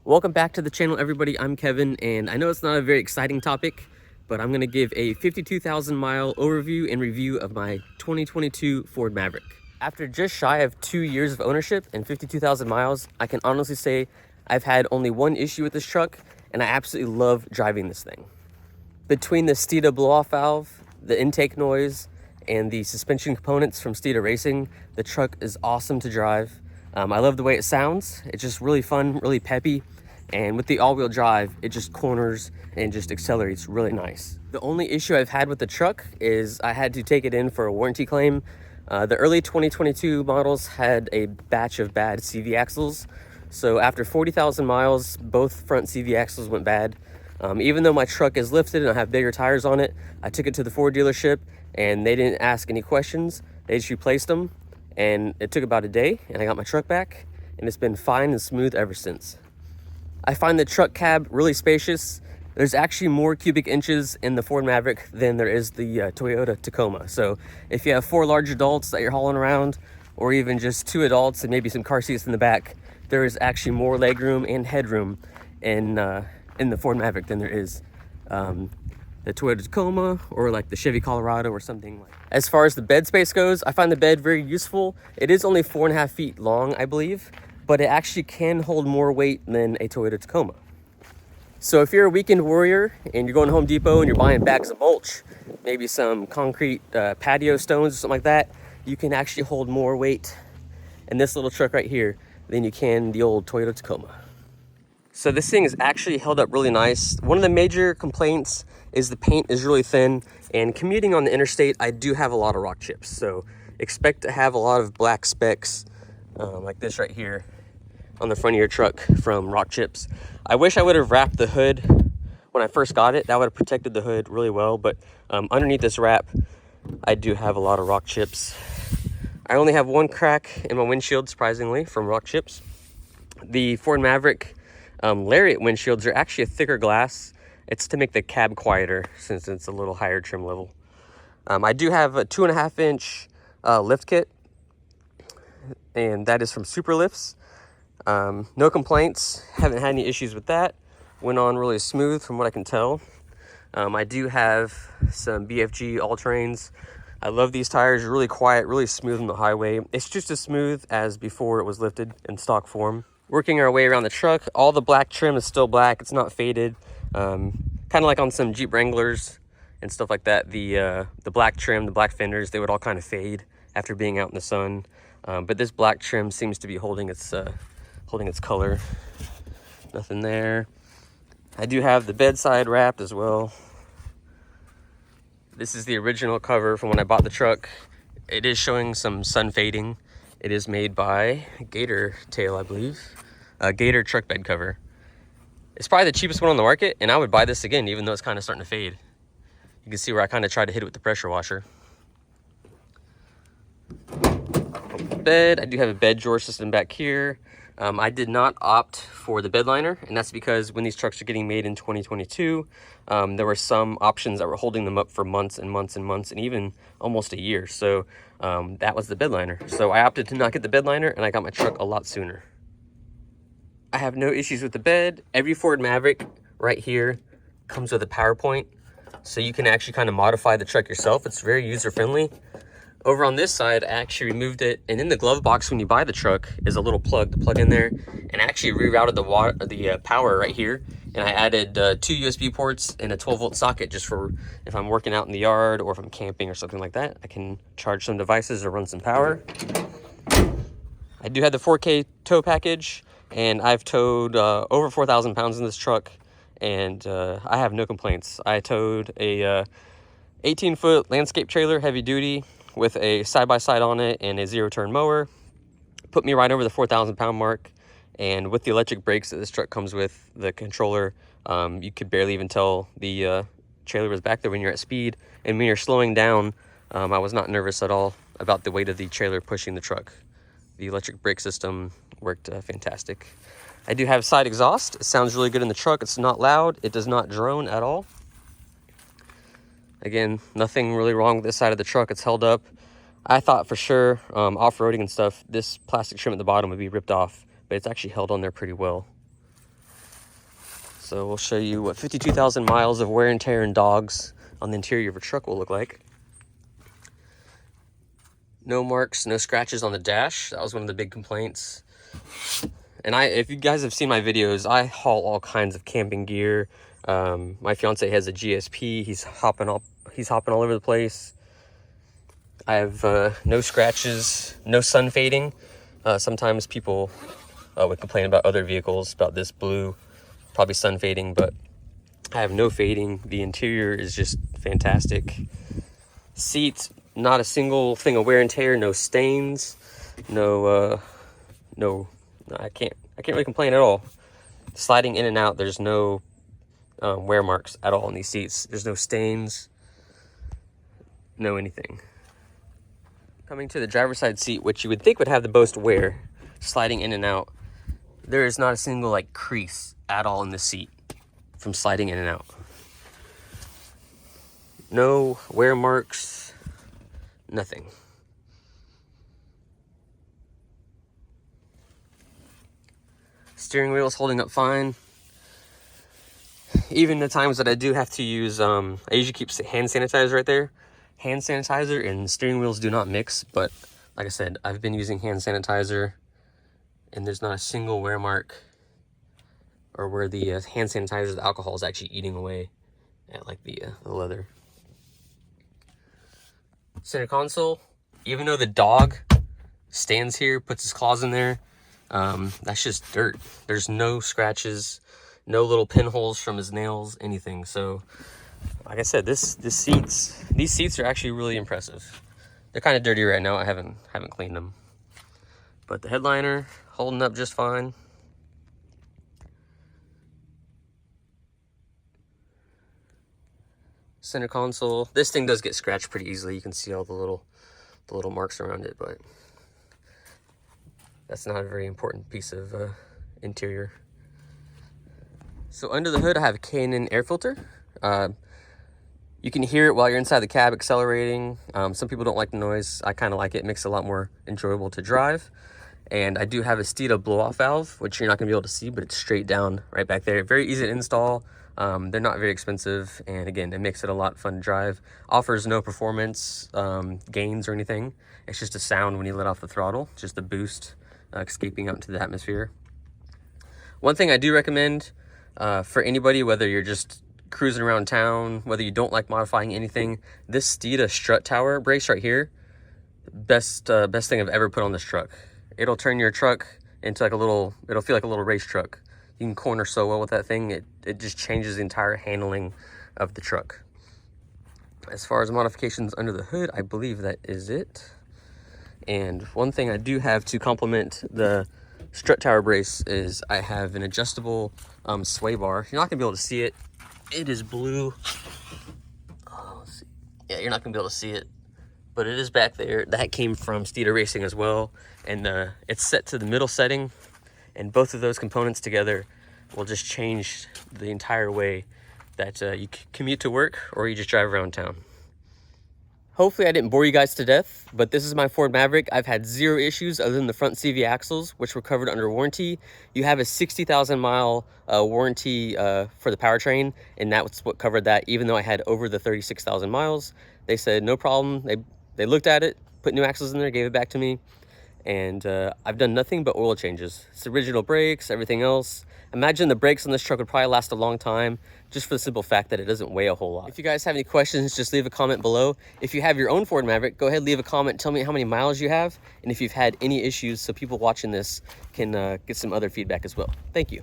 Welcome back to the channel, everybody. I'm Kevin, and I know it's not a very exciting topic, but I'm going to give a 52,000 mile overview and review of my 2022 Ford Maverick. After just shy of 2 years of ownership and 52,000 miles, I can honestly say I've had only one issue with this truck, and I absolutely love driving this thing. Between the Steeda blow-off valve, the intake noise, and the suspension components from Steeda Racing, the truck is awesome to drive. I love the way it sounds. It's just really fun, really peppy. And with the all-wheel drive, it just corners and just accelerates really nice. The only issue I've had with the truck is I had to take it in for a warranty claim. The early 2022 models had a batch of bad CV axles. So after 40,000 miles, both front CV axles went bad. Even though my truck is lifted and I have bigger tires on it, I took it to the Ford dealership and they didn't ask any questions. They just replaced them, and it took about a day and I got my truck back, and it's been fine and smooth ever since. I find the truck cab really spacious. There's actually more cubic inches in the Ford Maverick than there is the Toyota Tacoma. So if you have 4 large adults that you're hauling around, or even just 2 adults and maybe some car seats in the back, there is actually more legroom and headroom in the Ford Maverick than there is the Toyota Tacoma or like the Chevy Colorado or something like that. As far as the bed space goes, I find the bed very useful. It is only 4.5 feet long, I believe, but it actually can hold more weight than a Toyota Tacoma. So if you're a weekend warrior and you're going to Home Depot and you're buying bags of mulch, maybe some concrete patio stones or something like that, you can actually hold more weight in this little truck right here than you can the old Toyota Tacoma. So this thing is actually held up really nice. One of the major complaints is the paint is really thin, and commuting on the interstate, I do have a lot of rock chips. So expect to have a lot of black specks like this right here on the front of your truck from rock chips. I wish I would have wrapped the hood when I first got it. That would have protected the hood really well, but underneath this wrap, I do have a lot of rock chips. I only have one crack in my windshield, surprisingly, from rock chips. The Ford Maverick Lariat windshields are actually a thicker glass. It's to make the cab quieter since it's a little higher trim level. I do have a 2.5 inch lift kit, and that is from Super Lifts. No complaints, haven't had any issues with that. Went on really smooth from what I can tell. I do have some BFG all-terrains. I love these tires, really quiet, really smooth on the highway. It's just as smooth as before it was lifted in stock form. Working our way around the truck, all the black trim is still black, it's not faded. Kind of like on some Jeep Wranglers and stuff like that. The black trim, the black fenders, they would all kind of fade after being out in the sun. But this black trim seems to be holding its color. Nothing there. I do have the bedside wrapped as well. This is the original cover from when I bought the truck. It is showing some sun fading. It is made by Gator Tail, I believe. Gator truck bed cover. It's probably the cheapest one on the market, and I would buy this again, even though it's kind of starting to fade. You can see where I kind of tried to hit it with the pressure washer. Bed, I do have a bed drawer system back here. I did not opt for the bed liner, and that's because when these trucks are getting made in 2022, there were some options that were holding them up for months and months and months and even almost a year. So that was the bed liner. So I opted to not get the bed liner, and I got my truck a lot sooner. I have no issues with the bed. Every Ford Maverick right here comes with a power point, so you can actually kind of modify the truck yourself. It's very user-friendly. Over on this side, I actually removed it, and in the glove box when you buy the truck is a little plug to plug in there, and I actually rerouted the power right here, and I added 2 USB ports and a 12-volt socket just for if I'm working out in the yard or if I'm camping or something like that. I can charge some devices or run some power. I do have the 4K tow package, and I've towed over 4,000 pounds in this truck, and I have no complaints. I towed a 18-foot landscape trailer, heavy duty, with a side-by-side on it and a zero-turn mower. Put me right over the 4,000 pound mark, and with the electric brakes that this truck comes with, the controller, you could barely even tell the trailer was back there when you're at speed, and when you're slowing down, I was not nervous at all about the weight of the trailer pushing the truck. The electric brake system worked fantastic. I do have side exhaust. It sounds really good in the truck. It's not loud. It does not drone at all. Again, nothing really wrong with this side of the truck. It's held up. I thought for sure, off-roading and stuff, this plastic trim at the bottom would be ripped off, but it's actually held on there pretty well. So we'll show you what 52,000 miles of wear and tear and dogs on the interior of a truck will look like. No marks, no scratches on the dash. That was one of the big complaints. And if you guys have seen my videos, I haul all kinds of camping gear. My fiance has a GSP. He's hopping all over the place. I have no scratches, no sun fading. Sometimes people would complain about other vehicles, about this blue, probably sun fading, but I have no fading. The interior is just fantastic. Seats, not a single thing of wear and tear, no stains, no, I can't really complain at all. Sliding in and out, there's no wear marks at all on these seats. There's no stains, no anything. Coming to the driver's side seat, which you would think would have the most wear, sliding in and out, there is not a single like crease at all in the seat from sliding in and out. No wear marks, nothing. Steering wheel is holding up fine. Even the times that I do have to use, I usually keep hand sanitizer right there. Hand sanitizer and steering wheels do not mix, but like I said, I've been using hand sanitizer and there's not a single wear mark or where the hand sanitizer, the alcohol is actually eating away at like the leather. Center console, even though the dog stands here, puts his claws in there, that's just dirt. There's no scratches, no little pinholes from his nails, anything. So like I said, these seats are actually really impressive. They're kind of dirty right now. I haven't cleaned them, but the headliner holding up just fine. Center console, this thing does get scratched pretty easily. You can see all the little marks around it, but that's not a very important piece of interior. So under the hood, I have a K&N air filter. You can hear it while you're inside the cab accelerating. Some people don't like the noise. I kind of like it. It makes it a lot more enjoyable to drive. And I do have a Steeda blow-off valve, which you're not going to be able to see, but it's straight down right back there. Very easy to install. They're not very expensive. And again, it makes it a lot fun to drive. Offers no performance gains or anything. It's just a sound when you let off the throttle, just the boost escaping out into the atmosphere. One thing I do recommend for anybody, whether you're just cruising around town, whether you don't like modifying anything, this Steeda strut tower brace right here, best thing I've ever put on this truck. It'll turn your truck into like it'll feel like a little race truck. You can corner so well with that thing. It just changes the entire handling of the truck. As far as modifications under the hood, I believe that is it. And one thing I do have to complement the strut tower brace is I have an adjustable sway bar. You're not gonna be able to see it. It is blue. Oh, let's see. Yeah, you're not gonna be able to see it, but it is back there. That came from Steeda Racing as well, and it's set to the middle setting, and both of those components together will just change the entire way that you commute to work or you just drive around town. Hopefully I didn't bore you guys to death, but this is my Ford Maverick. I've had zero issues other than the front CV axles, which were covered under warranty. You have a 60,000 mile warranty for the powertrain, and that's what covered that, even though I had over the 36,000 miles. They said no problem. They looked at it, put new axles in there, gave it back to me, and I've done nothing but oil changes. It's original brakes, everything else. Imagine the brakes on this truck would probably last a long time, just for the simple fact that it doesn't weigh a whole lot. If you guys have any questions, just leave a comment below. If you have your own Ford Maverick, go ahead, leave a comment, tell me how many miles you have, and if you've had any issues so people watching this can get some other feedback as well. Thank you.